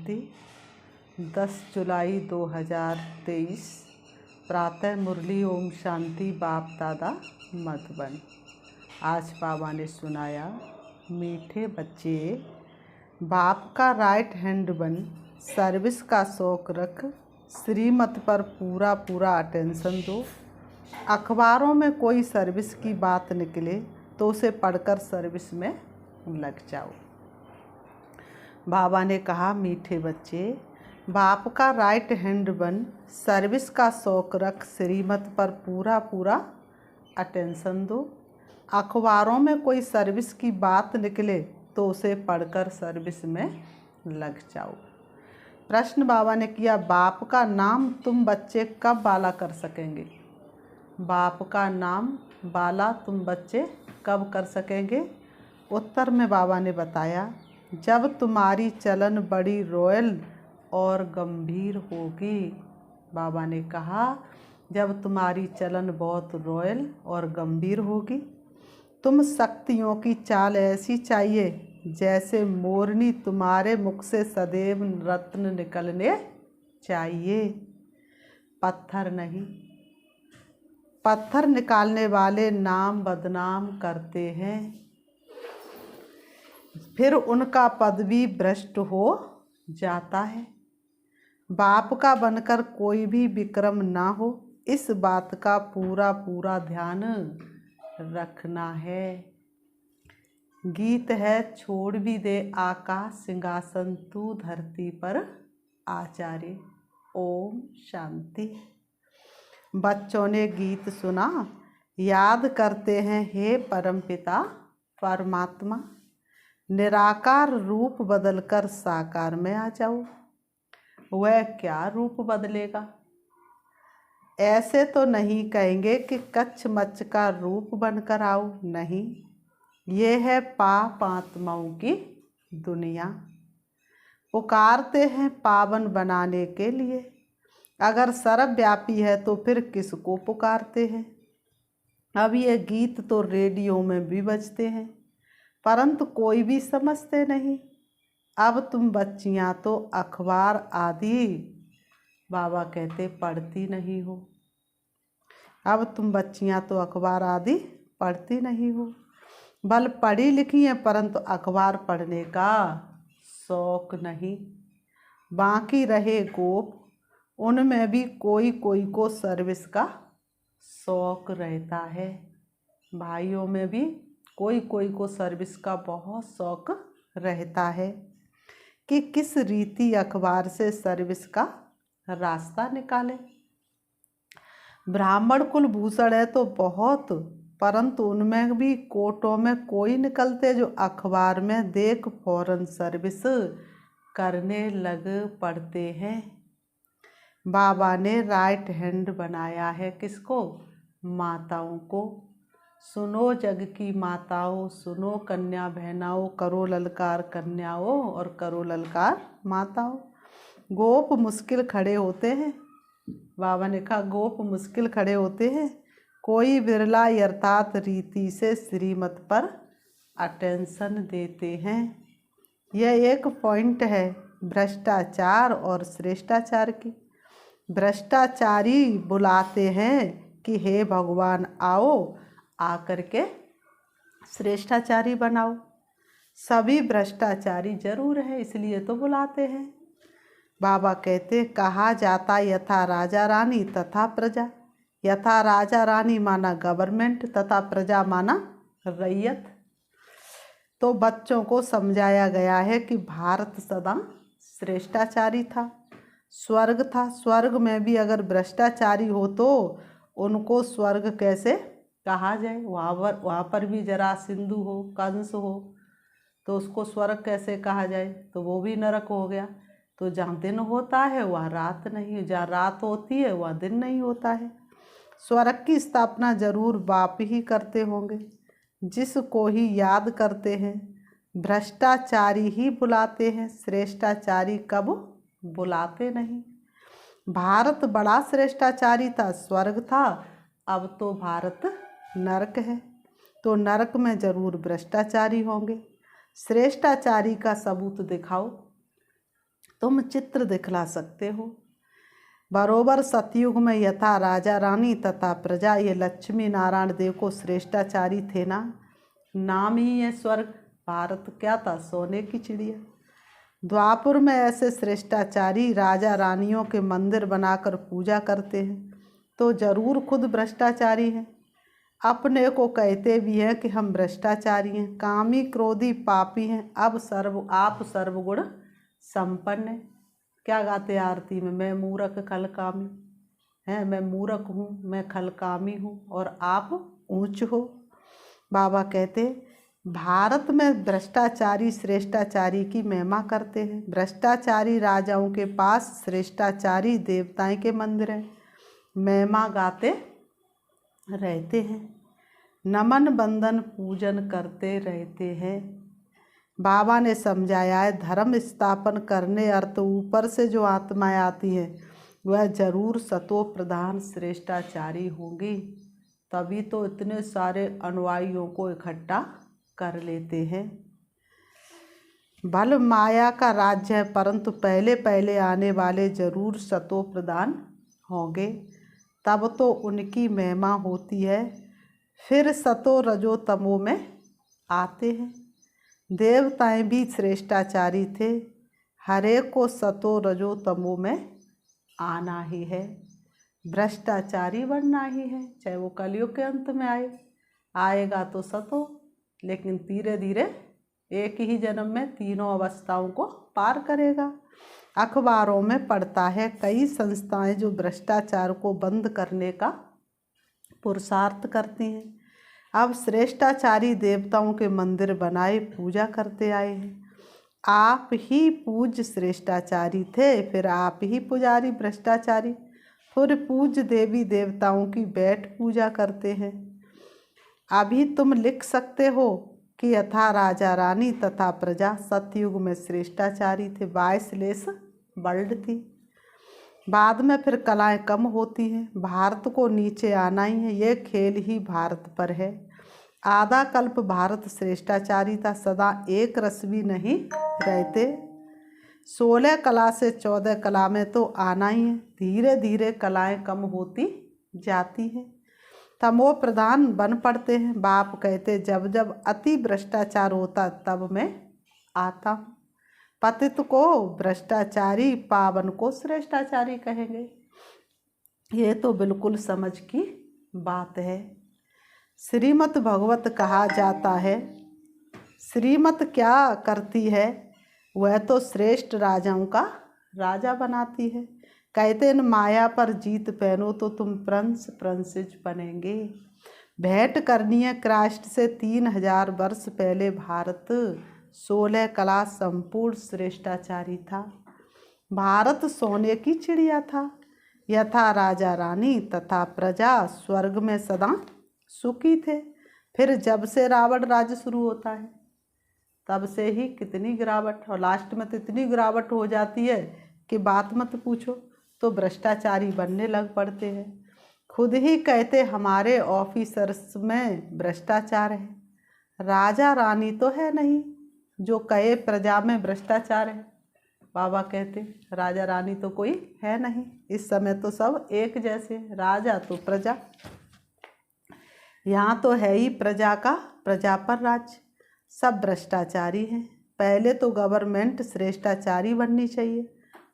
शांति। 10 जुलाई 2023 प्रातः मुरली ओम शांति बाप दादा मधुबन। आज बाबा ने सुनाया, मीठे बच्चे बाप का राइट हैंड बन, सर्विस का शौक रख, श्रीमत पर पूरा पूरा अटेंशन दो। अखबारों में कोई सर्विस की बात निकले तो उसे पढ़कर सर्विस में लग जाओ। बाबा ने कहा, मीठे बच्चे बाप का राइट हैंड बन, सर्विस का शौक रख, श्रीमत पर पूरा पूरा अटेंशन दो। अखबारों में कोई सर्विस की बात निकले तो उसे पढ़कर सर्विस में लग जाओ। प्रश्न बाबा ने किया, बाप का नाम तुम बच्चे कब बाला कर सकेंगे? बाप का नाम बाला तुम बच्चे कब कर सकेंगे? उत्तर में बाबा ने बताया, जब तुम्हारी चलन बड़ी रॉयल और गंभीर होगी। बाबा ने कहा, जब तुम्हारी चलन बहुत रॉयल और गंभीर होगी। तुम शक्तियों की चाल ऐसी चाहिए जैसे मोरनी तुम्हारे मुख से सदैव रत्न निकलने चाहिए, पत्थर नहीं। पत्थर निकालने वाले नाम बदनाम करते हैं, फिर उनका पद भी भ्रष्ट हो जाता है। बाप का बनकर कोई भी विक्रम ना हो, इस बात का पूरा पूरा ध्यान रखना है। गीत है, छोड़ भी दे आकाश सिंहासन तू धरती पर आचार्य। ओम शांति। बच्चों ने गीत सुना, याद करते हैं, हे परमपिता परमात्मा, निराकार रूप बदलकर साकार में आ जाओ। वह क्या रूप बदलेगा? ऐसे तो नहीं कहेंगे कि कच्छ मच्छ का रूप बनकर आओ, नहीं। ये है पाप आत्माओं की दुनिया। पुकारते हैं पावन बनाने के लिए। अगर सर्वव्यापी है तो फिर किसको पुकारते हैं? अब ये गीत तो रेडियो में भी बजते हैं, परंतु कोई भी समझते नहीं। अब तुम बच्चियां तो अखबार आदि बाबा कहते पढ़ती नहीं हो। अब तुम बच्चियां तो अखबार आदि पढ़ती नहीं हो, बल पढ़ी लिखी हैं परंतु अखबार पढ़ने का शौक नहीं। बाकी रहे गोप, उनमें भी कोई कोई को सर्विस का शौक रहता है। भाइयों में भी कोई कोई को सर्विस का बहुत शौक रहता है कि किस रीति अखबार से सर्विस का रास्ता निकाले। ब्राह्मण कुल भूषण है तो बहुत, परंतु उनमें भी कोटों में कोई निकलते जो अखबार में देख फौरन सर्विस करने लग पड़ते हैं। बाबा ने राइट हैंड बनाया है किसको? माताओं को। सुनो जग की माताओं, सुनो कन्या बहनाओं, करो ललकार कन्याओं और करो ललकार माताओं। गोप मुश्किल खड़े होते हैं। बाबा ने कहा, गोप मुश्किल खड़े होते हैं, कोई बिरला यथार्थ रीति से श्रीमत पर अटेंशन देते हैं। यह एक पॉइंट है भ्रष्टाचार और श्रेष्ठाचार की। भ्रष्टाचारी बुलाते हैं कि हे भगवान आओ, आकर के श्रेष्ठाचारी बनाओ। सभी भ्रष्टाचारी जरूर है, इसलिए तो बुलाते हैं। बाबा कहते, कहा जाता यथा राजा रानी तथा प्रजा। यथा राजा रानी माना गवर्नमेंट तथा प्रजा माना रैयत। तो बच्चों को समझाया गया है कि भारत सदा श्रेष्ठाचारी था, स्वर्ग था। स्वर्ग में भी अगर भ्रष्टाचारी हो तो उनको स्वर्ग कैसे कहा जाए? वहाँ पर भी जरासिंधु हो, कंस हो, तो उसको स्वर्ग कैसे कहा जाए? तो वो भी नरक हो गया। तो जहाँ दिन होता है वहाँ रात नहीं, जहाँ रात होती है वहाँ दिन नहीं होता है। स्वर्ग की स्थापना जरूर बाप ही करते होंगे, जिसको ही याद करते हैं। भ्रष्टाचारी ही बुलाते हैं, श्रेष्ठाचारी कब बुलाते नहीं। भारत बड़ा श्रेष्ठाचारी था, स्वर्ग था। अब तो भारत नरक है, तो नरक में जरूर भ्रष्टाचारी होंगे। श्रेष्ठाचारी का सबूत दिखाओ। तुम चित्र दिखला सकते हो। बरोबर सतयुग में यथा राजा रानी तथा प्रजा, ये लक्ष्मी नारायण देव को श्रेष्ठाचारी थे ना। नाम ही है स्वर्ग, भारत क्या था, सोने की चिड़िया। द्वापुर में ऐसे श्रेष्ठाचारी राजा रानियों के मंदिर बनाकर पूजा करते हैं तो जरूर खुद भ्रष्टाचारी हैं। अपने को कहते भी हैं कि हम भ्रष्टाचारी हैं, कामी क्रोधी पापी हैं। अब आप सर्वगुण संपन्न हैं। क्या गाते आरती में, मैं मूर्ख खलकामी हैं, मैं मूर्ख हूँ, मैं खलकामी हूँ और आप ऊंच हो। बाबा कहते भारत में भ्रष्टाचारी श्रेष्ठाचारी की महिमा करते हैं। भ्रष्टाचारी राजाओं के पास श्रेष्ठाचारी देवताएं के मंदिर हैं, महिमा गाते रहते हैं, नमन बंदन पूजन करते रहते हैं। बाबा ने समझाया है धर्म स्थापन करने अर्थ ऊपर से जो आत्माएं आती हैं वह जरूर सतो प्रधान श्रेष्ठाचारी होंगी, तभी तो इतने सारे अनुयायियों को इकट्ठा कर लेते हैं। बल माया का राज्य है, परंतु पहले पहले आने वाले जरूर सतो प्रधान होंगे, तब तो उनकी महिमा होती है। फिर सतो रजो तमो में आते हैं। देवताएं भी श्रेष्ठाचारी थे, हरेक को सतो रजो तमो में आना ही है, भ्रष्टाचारी बनना ही है। चाहे वो कलयुग के अंत में आएगा तो सतो, लेकिन धीरे धीरे एक ही जन्म में तीनों अवस्थाओं को पार करेगा। अखबारों में पढ़ता है कई संस्थाएं जो भ्रष्टाचार को बंद करने का पुरुषार्थ करती हैं। अब श्रेष्ठाचारी देवताओं के मंदिर बनाए पूजा करते आए हैं। आप ही पूज्य श्रेष्ठाचारी थे, फिर आप ही पुजारी भ्रष्टाचारी, फिर पूज्य देवी देवताओं की बैठ पूजा करते हैं। अभी तुम लिख सकते हो कि यथा राजा रानी तथा प्रजा, सतयुग में श्रेष्ठाचारी थे, 22 वर्ल्ड थी। बाद में फिर कलाएं कम होती हैं, भारत को नीचे आना ही है, ये खेल ही भारत पर है। आधा कल्प भारत श्रेष्ठाचारी था, सदा एक रस भी नहीं रहते। 16 कला से 14 कला में तो आना ही है, धीरे धीरे कलाएं कम होती जाती हैं, तमो प्रधान बन पड़ते हैं। बाप कहते जब जब अति भ्रष्टाचार होता तब मैं आता हूँ। पतित को भ्रष्टाचारी, पावन को श्रेष्ठाचारी कहेंगे। ये तो बिल्कुल समझ की बात है। श्रीमत भगवत कहा जाता है। श्रीमत क्या करती है, वह तो श्रेष्ठ राजाओं का राजा बनाती है। कहते हैं माया पर जीत पहनो तो तुम प्रिंस प्रिंसेस बनेंगे। भेंट करनी है क्राइस्ट से 3000 वर्ष पहले भारत 16 कला संपूर्ण श्रेष्ठाचारी था। भारत सोने की चिड़िया था। यथा राजा रानी तथा प्रजा स्वर्ग में सदा सुखी थे। फिर जब से रावण राज्य शुरू होता है तब से ही कितनी गिरावट, और लास्ट में तो इतनी गिरावट हो जाती है कि बात मत पूछो, तो भ्रष्टाचारी बनने लग पड़ते हैं। खुद ही कहते हमारे ऑफिसर्स में भ्रष्टाचार है। राजा रानी तो है नहीं जो कहे प्रजा में भ्रष्टाचार है। बाबा कहते राजा रानी तो कोई है नहीं, इस समय तो सब एक जैसे, राजा तो प्रजा। यहाँ तो है ही प्रजा का प्रजा पर राज, सब भ्रष्टाचारी हैं। पहले तो गवर्नमेंट श्रेष्ठाचारी बननी चाहिए,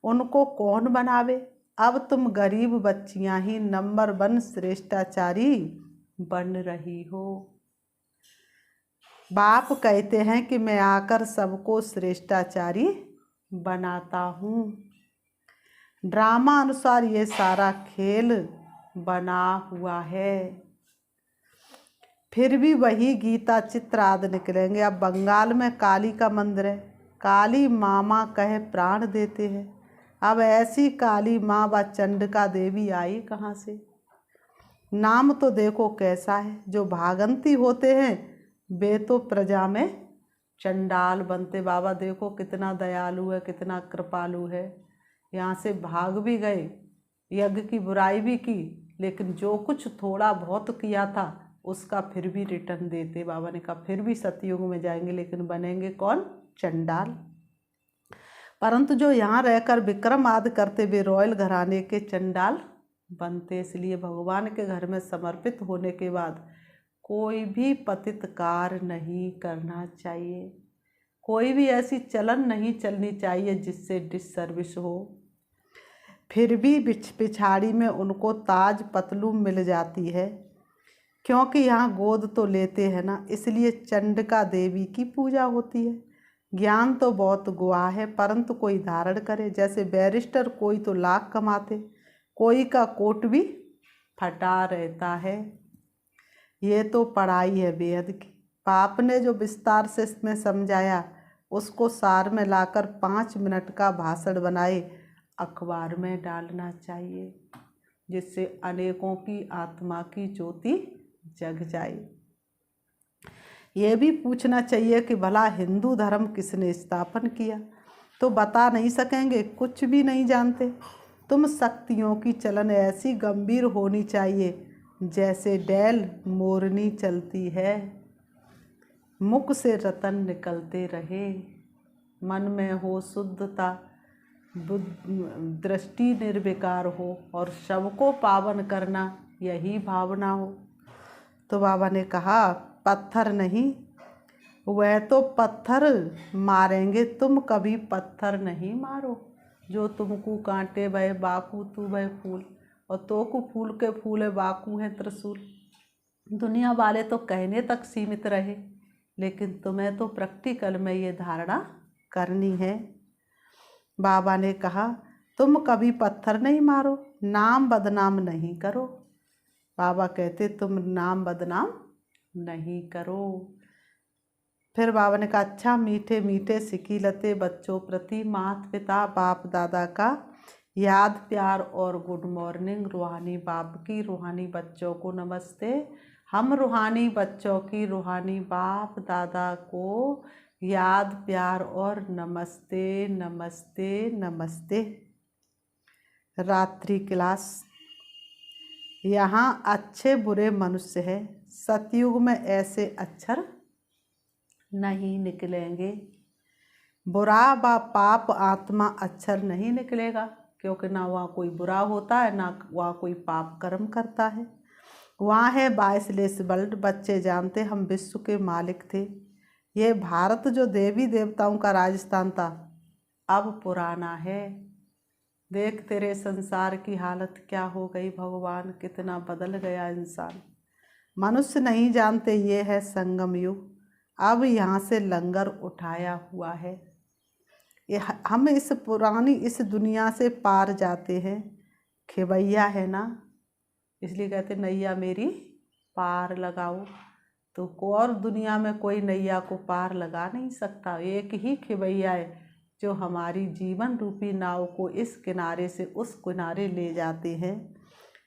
उनको कौन बनावे। अब तुम गरीब बच्चियां ही नंबर 1 श्रेष्ठाचारी बन रही हो। बाप कहते हैं कि मैं आकर सबको श्रेष्ठाचारी बनाता हूँ। ड्रामा अनुसार ये सारा खेल बना हुआ है। फिर भी वही गीता चित्र आदि निकलेंगे। अब बंगाल में काली का मंदिर है, काली मामा कहे प्राण देते हैं। अब ऐसी काली माँ व चंडिका देवी आई कहाँ से? नाम तो देखो कैसा है। जो भागंती होते हैं वे तो प्रजा में चंडाल बनते। बाबा देखो कितना दयालु है, कितना कृपालु है। यहाँ से भाग भी गए, यज्ञ की बुराई भी की, लेकिन जो कुछ थोड़ा बहुत किया था उसका फिर भी रिटर्न देते। बाबा ने कहा फिर भी सतयुग में जाएंगे, लेकिन बनेंगे कौन? चंडाल। परंतु जो यहाँ रहकर विक्रम आदि करते वे रॉयल घराने के चंडाल बनते। इसलिए भगवान के घर में समर्पित होने के बाद कोई भी पतित कार्य नहीं करना चाहिए, कोई भी ऐसी चलन नहीं चलनी चाहिए जिससे डिससर्विस हो। फिर भी पिछाड़ी में उनको ताज पतलू मिल जाती है, क्योंकि यहाँ गोद तो लेते हैं ना, इसलिए चंडिका देवी की पूजा होती है। ज्ञान तो बहुत गुआ है, परंतु कोई धारण करे। जैसे बैरिस्टर कोई तो लाख कमाते, कोई का कोट भी फटा रहता है। ये तो पढ़ाई है बेहद की। पाप ने जो विस्तार से इसमें समझाया उसको सार में लाकर 5 मिनट का भाषण बनाए अखबार में डालना चाहिए, जिससे अनेकों की आत्मा की ज्योति जग जाए। ये भी पूछना चाहिए कि भला हिंदू धर्म किसने स्थापन किया, तो बता नहीं सकेंगे, कुछ भी नहीं जानते। तुम शक्तियों की चलन ऐसी गंभीर होनी चाहिए जैसे डैल मोरनी चलती है, मुख से रतन निकलते रहे, मन में हो शुद्धता, दृष्टि निर्विकार हो और सबको पावन करना यही भावना हो। तो बाबा ने कहा पत्थर नहीं, वह तो पत्थर मारेंगे, तुम कभी पत्थर नहीं मारो। जो तुमको कांटे वह बाकू तू वह फूल, और तो को फूल के फूले बाकू हैं त्रिशूल। दुनिया वाले तो कहने तक सीमित रहे, लेकिन तुम्हें तो प्रैक्टिकल में ये धारणा करनी है। बाबा ने कहा तुम कभी पत्थर नहीं मारो, नाम बदनाम नहीं करो। बाबा कहते तुम नाम बदनाम नहीं करो। फिर बाबा ने कहा अच्छा मीठे मीठे सिकीलते बच्चों प्रति माता पिता बाप दादा का याद प्यार और गुड मॉर्निंग। रूहानी बाप की रूहानी बच्चों को नमस्ते। हम रूहानी बच्चों की रूहानी बाप दादा को याद प्यार और नमस्ते नमस्ते नमस्ते। रात्रि क्लास। यहाँ अच्छे बुरे मनुष्य है, सतयुग में ऐसे अक्षर नहीं निकलेंगे। बुरा व पाप आत्मा अक्षर नहीं निकलेगा, क्योंकि ना वहाँ कोई बुरा होता है ना वहाँ कोई पाप कर्म करता है। वहाँ है बाइसलेस वर्ल्ड। बच्चे जानते हम विश्व के मालिक थे। ये भारत जो देवी देवताओं का राजस्थान था अब पुराना है। देख तेरे संसार की हालत क्या हो गई भगवान, कितना बदल गया इंसान। मनुष्य नहीं जानते ये है संगम युग। अब यहाँ से लंगर उठाया हुआ है। हम इस पुरानी इस दुनिया से पार जाते हैं। खेवैया है ना, इसलिए कहते नैया मेरी पार लगाओ। तो और दुनिया में कोई नैया को पार लगा नहीं सकता। एक ही खेवैया है जो हमारी जीवन रूपी नाव को इस किनारे से उस किनारे ले जाते हैं,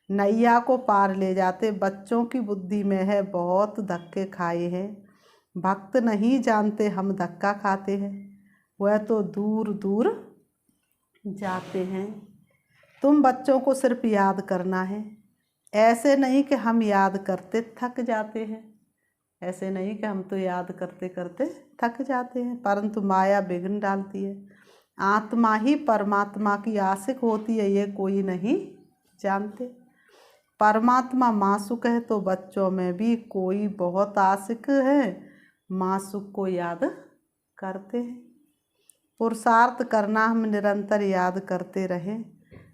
नैया को पार ले जाते। बच्चों की बुद्धि में है बहुत धक्के खाए हैं, भक्त नहीं जानते हम धक्का खाते हैं, वह तो दूर दूर जाते हैं। तुम बच्चों को सिर्फ याद करना है, ऐसे नहीं कि हम याद करते थक जाते हैं, ऐसे नहीं कि हम तो याद करते करते थक जाते हैं, परंतु माया विघ्न डालती है। आत्मा ही परमात्मा की आशिक होती है, ये कोई नहीं जानते। परमात्मा मासूक है तो बच्चों में भी कोई बहुत आशिक है, मासूक को याद करते हैं। पुरुषार्थ करना हम निरंतर याद करते रहें।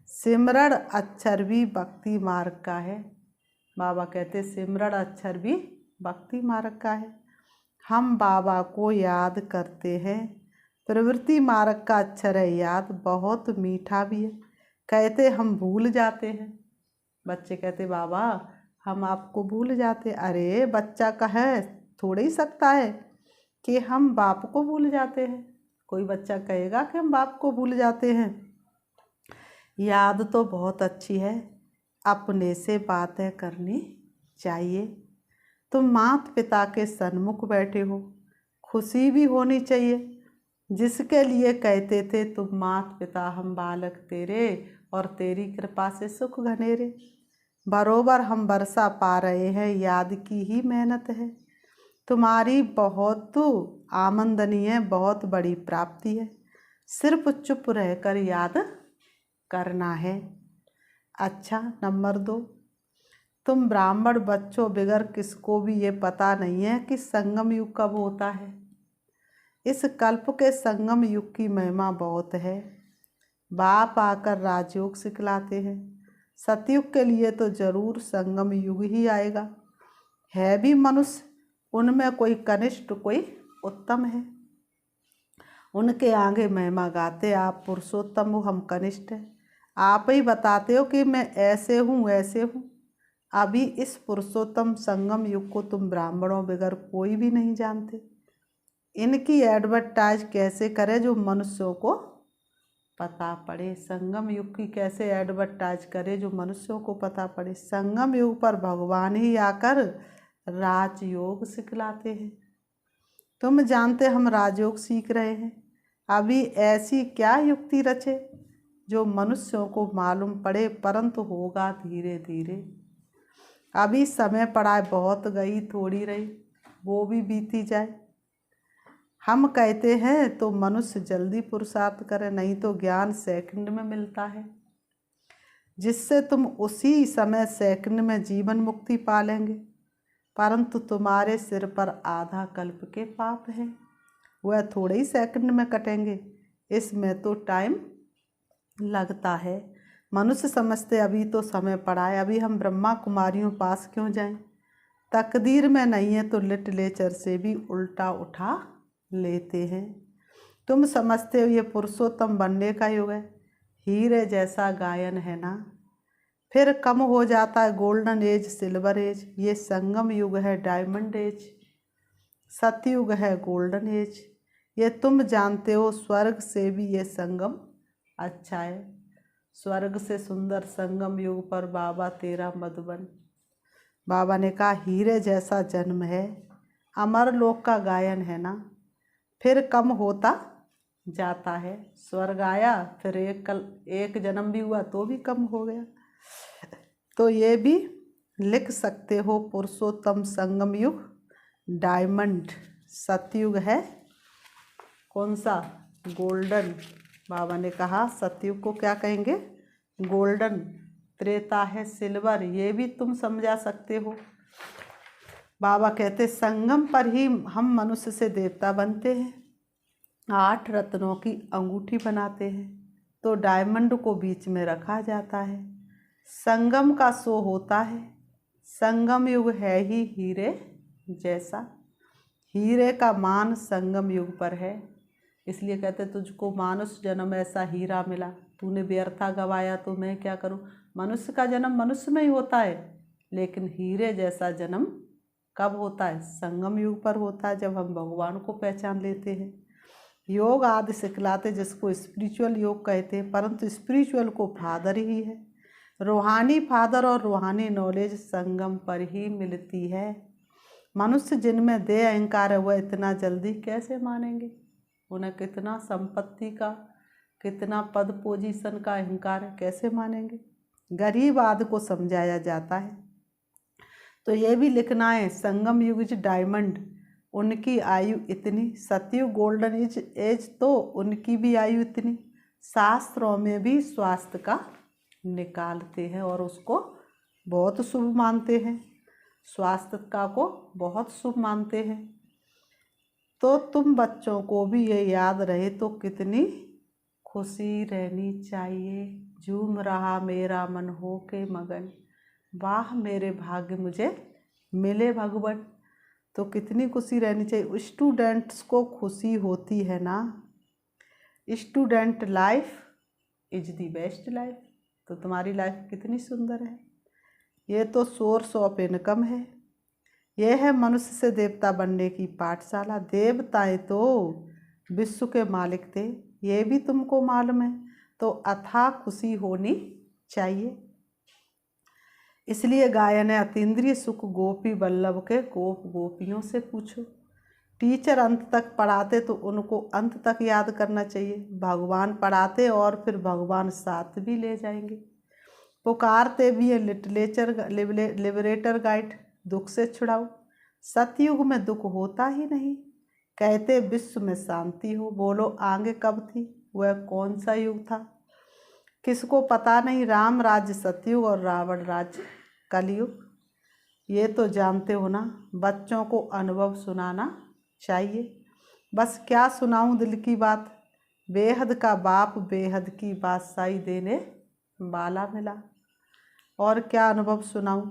सिमरण अक्षर भी भक्ति मार्ग का है। बाबा कहते सिमरण अक्षर भी भक्ति मार्ग का है। हम बाबा को याद करते हैं। प्रवृत्ति मार्ग का अक्षर है याद, बहुत मीठा भी है। कहते हम भूल जाते हैं। बच्चे कहते बाबा हम आपको भूल जाते। अरे बच्चा कहे थोड़ा ही सकता है कि हम बाप को भूल जाते हैं। कोई बच्चा कहेगा कि हम बाप को भूल जाते हैं। याद तो बहुत अच्छी है, अपने से बातें करनी चाहिए। तुम माता पिता के सन्मुख बैठे हो, खुशी भी होनी चाहिए। जिसके लिए कहते थे तुम माता पिता हम बालक तेरे, और तेरी कृपा से सुख घनेरे। बरोबर हम वर्षा पा रहे हैं, याद की ही मेहनत है। तुम्हारी बहुत आमदनी है, बहुत बड़ी प्राप्ति है। सिर्फ चुप रहकर याद करना है। अच्छा, नंबर 2, तुम ब्राह्मण बच्चों बिगर किसको भी ये पता नहीं है कि संगम युग कब होता है। इस कल्प के संगम युग की महिमा बहुत है। बाप आकर राजयोग सिखलाते हैं। सतयुग के लिए तो जरूर संगम युग ही आएगा। है भी मनुष्य, उनमें कोई कनिष्ठ कोई उत्तम है। उनके आगे महिमा गाते आप पुरुषोत्तम हो, हम कनिष्ठ हैं। आप ही बताते हो कि मैं ऐसे हूँ ऐसे हूँ। अभी इस पुरुषोत्तम संगम युग को तुम ब्राह्मणों बगैर कोई भी नहीं जानते। इनकी एडवर्टाइज कैसे करें जो मनुष्यों को पता पड़े। संगम युग की कैसे एडवर्टाइज करे जो मनुष्यों को पता पड़े। संगम युग पर भगवान ही आकर राजयोग सिखलाते हैं। तुम जानते हम राजयोग सीख रहे हैं। अभी ऐसी क्या युक्ति रचे जो मनुष्यों को मालूम पड़े, परंतु होगा धीरे धीरे। अभी समय पड़ा है, बहुत गई थोड़ी रही, वो भी बीती जाए। हम कहते हैं तो मनुष्य जल्दी पुरुषार्थ करे, नहीं तो ज्ञान सेकंड में मिलता है, जिससे तुम उसी समय सेकंड में जीवन मुक्ति पा लेंगे। परंतु तुम्हारे सिर पर आधा कल्प के पाप हैं, वह थोड़े ही सेकंड में कटेंगे। इसमें तो टाइम लगता है। मनुष्य समझते अभी तो समय पड़ा है, अभी हम ब्रह्मा कुमारियों पास क्यों जाएं। तकदीर में नहीं है तो लिटरेचर से भी उल्टा उठा लेते हैं। तुम समझते हो ये पुरुषोत्तम बनने का युग है, हीरे जैसा गायन है ना। फिर कम हो जाता है गोल्डन एज, सिल्वर एज। ये संगम युग है, डायमंड एज। सतयुग है, गोल्डन एज। ये तुम जानते हो, स्वर्ग से भी ये संगम अच्छा है। स्वर्ग से सुंदर संगम युग पर बाबा तेरा मधुबन। बाबा ने कहा हीरे जैसा जन्म है, अमर लोक का गायन है ना। फिर कम होता जाता है। स्वर्ग आया, फिर एक जन्म भी हुआ तो भी कम हो गया। तो ये भी लिख सकते हो, पुरुषोत्तम संगम युग डायमंड। सतयुग है कौन सा, गोल्डन। बाबा ने कहा सतयुग को क्या कहेंगे, गोल्डन। त्रेता है सिल्वर, ये भी तुम समझा सकते हो। बाबा कहते संगम पर ही हम मनुष्य से देवता बनते हैं। 8 रत्नों की अंगूठी बनाते हैं तो डायमंड को बीच में रखा जाता है। संगम का शो होता है। संगम युग है ही हीरे जैसा। हीरे का मान संगम युग पर है, इसलिए कहते तुझको मानुष जन्म ऐसा हीरा मिला, तूने व्यर्था गवाया तो मैं क्या करूं। मनुष्य का जन्म मनुष्य में ही होता है, लेकिन हीरे जैसा जन्म कब होता है, संगम युग पर होता है, जब हम भगवान को पहचान लेते हैं। योग आदि सिखलाते जिसको स्पिरिचुअल योग कहते हैं, परंतु स्पिरिचुअल को फादर ही है। रूहानी फादर और रूहानी नॉलेज संगम पर ही मिलती है। मनुष्य जिनमें देह अहंकार है वह इतना जल्दी कैसे मानेंगे। उन्हें कितना संपत्ति का, कितना पद पोजीशन का अहंकार है, कैसे मानेंगे। गरीब आदि को समझाया जाता है। तो ये भी लिखना है संगम युग डायमंड, उनकी आयु इतनी। सतयुग गोल्डन एज तो उनकी भी आयु इतनी। शास्त्रों में भी स्वास्थ्य का निकालते हैं और उसको बहुत शुभ मानते हैं। स्वास्थ्य का को बहुत शुभ मानते हैं। तो तुम बच्चों को भी ये याद रहे तो कितनी खुशी रहनी चाहिए। झूम रहा मेरा मन हो के मगन, वाह मेरे भाग्य मुझे मिले भगवन। तो कितनी खुशी रहनी चाहिए। स्टूडेंट्स को खुशी होती है ना। Student life is the best life. तो तुम्हारी लाइफ कितनी सुंदर है। ये तो सोर्स ऑफ इनकम है। यह है मनुष्य से देवता बनने की पाठशाला। देवताएं तो विश्व के मालिक थे, ये भी तुमको मालूम है। तो अथाह खुशी होनी चाहिए। इसलिए गायन है अतीन्द्रिय सुख गोपी वल्लभ के गोप गोपियों से पूछो। टीचर अंत तक पढ़ाते तो उनको अंत तक याद करना चाहिए। भगवान पढ़ाते और फिर भगवान साथ भी ले जाएंगे। पुकारते भी है लिबरेटर गाइड, दुख से छुड़ाओ। सतयुग में दुख होता ही नहीं, कहते विश्व में शांति हो। बोलो आगे कब थी, वह कौन सा युग था? किसको पता नहीं, राम राज्य सतयुग और रावण राज्य कलयुग। ये तो जानते हो ना, बच्चों को अनुभव सुनाना चाहिए। बस क्या सुनाऊं दिल की बात, बेहद का बाप बेहद की बादशाही देने वाला मिला। और क्या अनुभव सुनाऊं,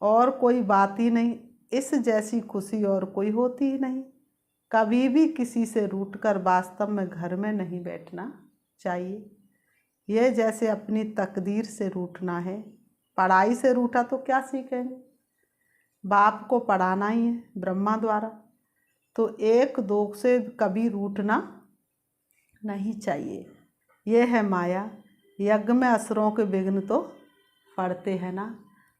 और कोई बात ही नहीं, इस जैसी खुशी और कोई होती ही नहीं। कभी भी किसी से रूठकर वास्तव में घर में नहीं बैठना चाहिए। यह जैसे अपनी तकदीर से रूठना है। पढ़ाई से रूठा तो क्या सीखेंगे, बाप को पढ़ाना ही है ब्रह्मा द्वारा, तो एक दो से कभी रूठना नहीं चाहिए। यह है माया, यज्ञ में असुरों के विघ्न तो पड़ते हैं ना।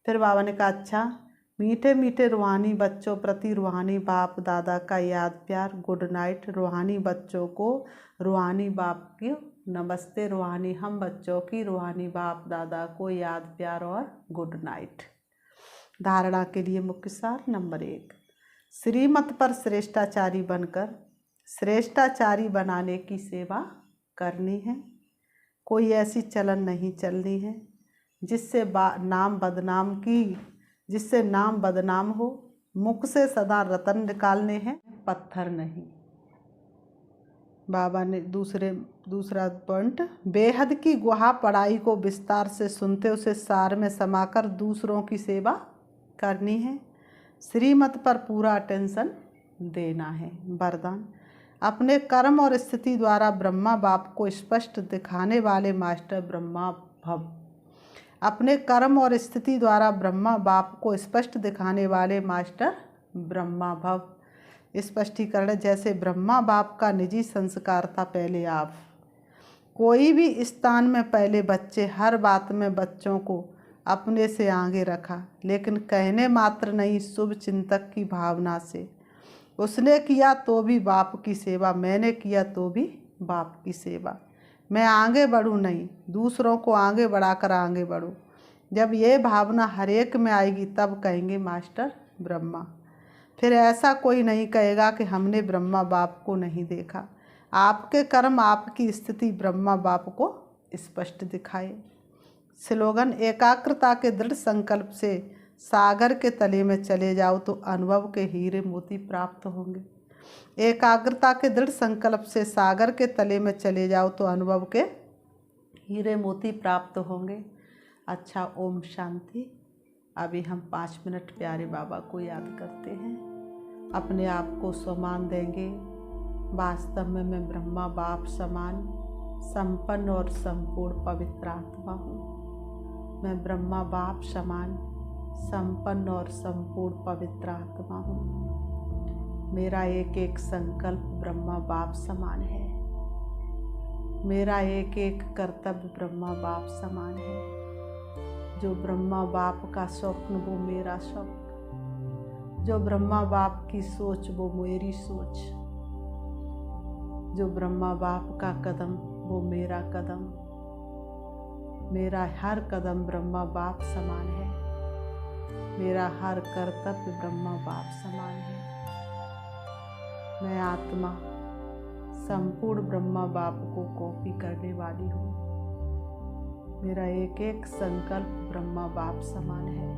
फिर बाबा ने कहा, अच्छा मीठे मीठे रूहानी बच्चों प्रति रूहानी बाप दादा का याद प्यार, गुड नाइट। रूहानी बच्चों को रूहानी बाप की नमस्ते, रूहानी हम बच्चों की रूहानी बाप दादा को याद प्यार और गुड नाइट। धारणा के लिए मुख्य सार नंबर 1, श्रीमत पर श्रेष्ठाचारी बनकर श्रेष्ठाचारी बनाने की सेवा करनी है। कोई ऐसी चलन नहीं चलनी है जिससे नाम बदनाम हो। मुख से सदा रतन निकालने हैं, पत्थर नहीं। बाबा ने दूसरा पॉइंट, बेहद की गुहा पढ़ाई को विस्तार से सुनते उसे सार में समाकर दूसरों की सेवा करनी है। श्रीमत पर पूरा अटेंशन देना है। वरदान, अपने कर्म और स्थिति द्वारा ब्रह्मा बाप को स्पष्ट दिखाने वाले मास्टर ब्रह्मा भव। अपने कर्म और स्थिति द्वारा ब्रह्मा बाप को स्पष्ट दिखाने वाले मास्टर ब्रह्मा भव। स्पष्टीकरण, जैसे ब्रह्मा बाप का निजी संस्कार था पहले आप। कोई भी स्थान में पहले बच्चे, हर बात में बच्चों को अपने से आगे रखा, लेकिन कहने मात्र नहीं, शुभ चिंतक की भावना से। उसने किया तो भी बाप की सेवा, मैंने किया तो भी बाप की सेवा। मैं आगे बढ़ूं नहीं, दूसरों को आगे बढ़ाकर आगे बढ़ूं। जब ये भावना हर एक में आएगी तब कहेंगे मास्टर ब्रह्मा। फिर ऐसा कोई नहीं कहेगा कि हमने ब्रह्मा बाप को नहीं देखा। आपके कर्म आपकी स्थिति ब्रह्मा बाप को स्पष्ट दिखाए। स्लोगन, एकाग्रता के दृढ़ संकल्प से सागर के तले में चले जाओ तो अनुभव के हीरे मोती प्राप्त होंगे। एकाग्रता के दृढ़ संकल्प से सागर के तले में चले जाओ तो अनुभव के हीरे मोती प्राप्त होंगे। अच्छा, ओम शांति। अभी हम 5 मिनट प्यारे बाबा को याद करते हैं, अपने आप को सम्मान देंगे। वास्तव में मैं ब्रह्मा बाप समान संपन्न और संपूर्ण पवित्र आत्मा हूँ। मैं ब्रह्मा बाप समान संपन्न और संपूर्ण पवित्र आत्मा हूँ। मेरा एक एक संकल्प ब्रह्मा बाप समान है। मेरा एक एक कर्तव्य ब्रह्मा बाप समान है। जो ब्रह्मा बाप का स्वप्न वो मेरा स्वप्न, जो ब्रह्मा बाप की सोच वो मेरी सोच, जो ब्रह्मा बाप का कदम वो मेरा कदम। मेरा हर कदम ब्रह्मा बाप समान है। मेरा हर कर्तव्य ब्रह्मा बाप समान है। मैं आत्मा संपूर्ण ब्रह्मा बाप को कॉपी करने वाली हूँ। मेरा एक एक संकल्प ब्रह्मा बाप समान है।